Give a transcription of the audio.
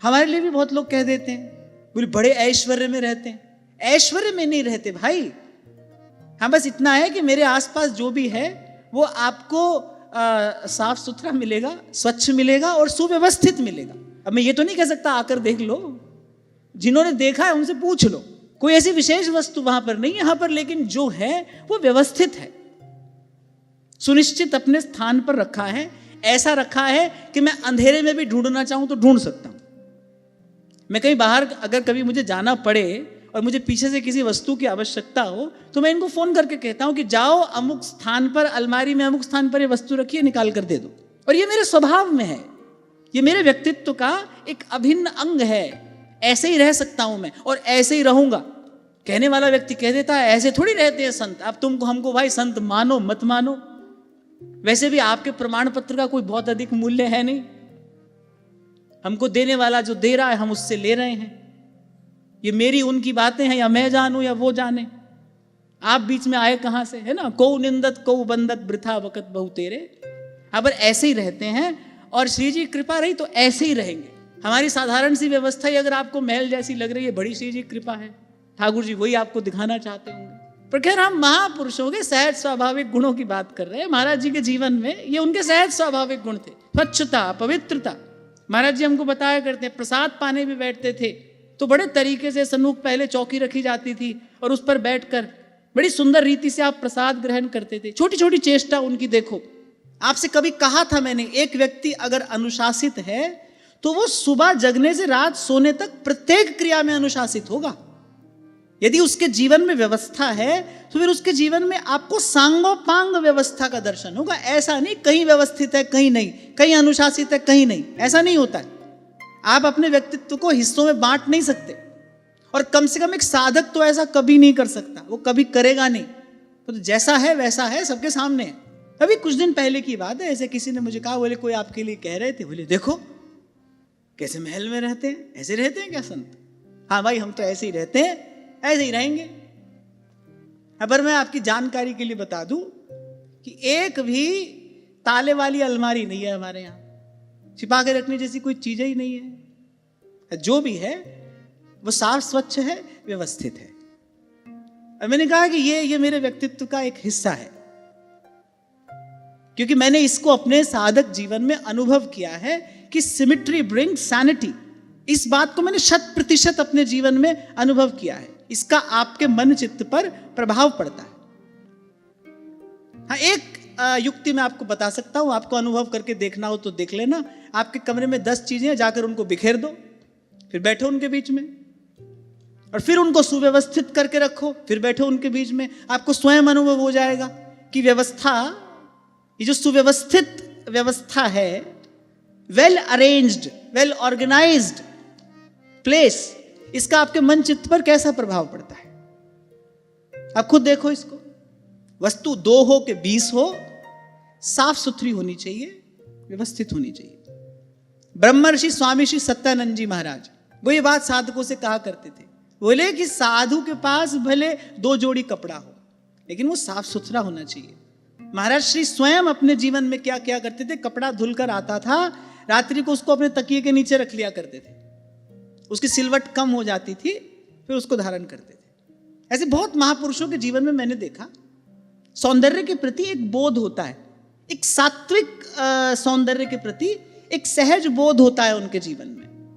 हमारे लिए भी बहुत लोग कह देते हैं, बोले बड़े ऐश्वर्य में रहते हैं। ऐश्वर्य में नहीं रहते भाई। हाँ, बस इतना है कि मेरे आसपास जो भी है वो आपको साफ सुथरा मिलेगा, स्वच्छ मिलेगा और सुव्यवस्थित मिलेगा। अब मैं ये तो नहीं कह सकता आकर देख लो, जिन्होंने देखा है उनसे पूछ लो। कोई ऐसी विशेष वस्तु वहां पर नहीं, यहां पर लेकिन जो है वो व्यवस्थित है, सुनिश्चित अपने स्थान पर रखा है। ऐसा रखा है कि मैं अंधेरे में भी ढूंढना चाहूं तो ढूंढ सकता हूं। मैं कहीं बाहर अगर कभी मुझे जाना पड़े और मुझे पीछे से किसी वस्तु की आवश्यकता हो तो मैं इनको फोन करके कहता हूं कि जाओ अमुक स्थान पर, अलमारी में अमुक स्थान पर ये वस्तु रखिए, निकाल कर दे दो। और ये मेरे स्वभाव में है, ये मेरे व्यक्तित्व का एक अभिन्न अंग है। ऐसे ही रह सकता हूं मैं और ऐसे ही रहूंगा। कहने वाला व्यक्ति कह देता है ऐसे थोड़ी रहते हैं संत। अब तुमको हमको भाई संत मानो मत मानो, वैसे भी आपके प्रमाण पत्र का कोई बहुत अधिक मूल्य है नहीं। हमको देने वाला जो दे रहा है हम उससे ले रहे हैं। ये मेरी उनकी बातें हैं, या मैं जानूं या वो जाने। आप बीच में आए कहां से, है ना। को निंदत को बंदत वृथा वकत बहु तेरे। अगर ऐसे ही रहते हैं और श्री जी कृपा रही तो ऐसे ही रहेंगे। हमारी साधारण सी व्यवस्था ही अगर आपको महल जैसी लग रही है, बड़ी श्री जी कृपा है। ठाकुर जी वही आपको दिखाना चाहते होंगे। पर खैर हम महापुरुषों के सहज स्वाभाविक गुणों की बात कर रहे हैं। महाराज जी के जीवन में ये उनके सहज स्वाभाविक गुण थे। स्वच्छता, पवित्रता। महाराज जी हमको बताया करते हैं, प्रसाद पाने भी बैठते थे तो बड़े तरीके से सन्मुख पहले चौकी रखी जाती थी और उस पर बैठकर बड़ी सुंदर रीति से आप प्रसाद ग्रहण करते थे। छोटी छोटी चेष्टा उनकी देखो। आपसे कभी कहा था मैंने, एक व्यक्ति अगर अनुशासित है तो वो सुबह जगने से रात सोने तक प्रत्येक क्रिया में अनुशासित होगा। यदि उसके जीवन में व्यवस्था है तो फिर उसके जीवन में आपको सांगोपांग व्यवस्था का दर्शन होगा। ऐसा नहीं कहीं व्यवस्थित है कहीं नहीं, कहीं अनुशासित है कहीं नहीं, ऐसा नहीं होता है। आप अपने व्यक्तित्व को हिस्सों में बांट नहीं सकते, और कम से कम एक साधक तो ऐसा कभी नहीं कर सकता, वो कभी करेगा नहीं। तो जैसा है वैसा है, सबके सामने है। अभी कुछ दिन पहले की बात है, ऐसे किसी ने मुझे कहा, बोले कोई आपके लिए कह रहे थे, बोले देखो कैसे महल में रहते हैं, ऐसे रहते हैं क्या संत? हाँ भाई हम तो ऐसे ही रहते हैं, ऐसे ही रहेंगे। अगर मैं आपकी जानकारी के लिए बता दूं कि एक भी ताले वाली अलमारी नहीं है हमारे यहाँ, छिपा के रखने जैसी कोई चीज ही नहीं है। जो भी है वो साफ स्वच्छ है, व्यवस्थित है। और मैंने कहा कि ये मेरे व्यक्तित्व का एक हिस्सा है, क्योंकि मैंने इसको अपने साधक जीवन में अनुभव किया है कि सिमिट्री ब्रिंग सैनिटी। इस बात को मैंने 100% अपने जीवन में अनुभव किया है। इसका आपके मन चित्त पर प्रभाव पड़ता है। हाँ, एक युक्ति मैं आपको बता सकता हूं, आपको अनुभव करके देखना हो तो देख लेना। आपके कमरे में 10 चीजें, जाकर उनको बिखेर दो, फिर बैठो उनके बीच में, और फिर उनको सुव्यवस्थित करके रखो, फिर बैठो उनके बीच में। आपको स्वयं अनुभव हो जाएगा कि व्यवस्था, ये जो सुव्यवस्थित व्यवस्था है, well arranged, well organised place, इसका आपके मन चित्त पर कैसा प्रभाव पड़ता है। आप खुद देखो इसको। वस्तु 2 हो के 20 हो, साफ सुथरी होनी चाहिए, व्यवस्थित होनी चाहिए। ब्रह्मर्षि स्वामी श्री सत्यानंद जी महाराज वो ये बात साधकों से कहा करते थे। बोले कि साधु के पास भले 2 जोड़ी कपड़ा हो, लेकिन वो साफ सुथरा होना चाहिए। महाराज श्री स्वयं अपने जीवन में क्या क्या करते थे, कपड़ा धुलकर आता था, रात्रि को उसको अपने तकिए के नीचे रख लिया करते थे। उसकी सिलवट कम हो जाती थी, फिर उसको धारण करते थे। ऐसे बहुत महापुरुषों के जीवन में मैंने देखा, सौंदर्य के प्रति एक बोध होता है, एक सात्विक सौंदर्य के प्रति एक सहज बोध होता है उनके जीवन में।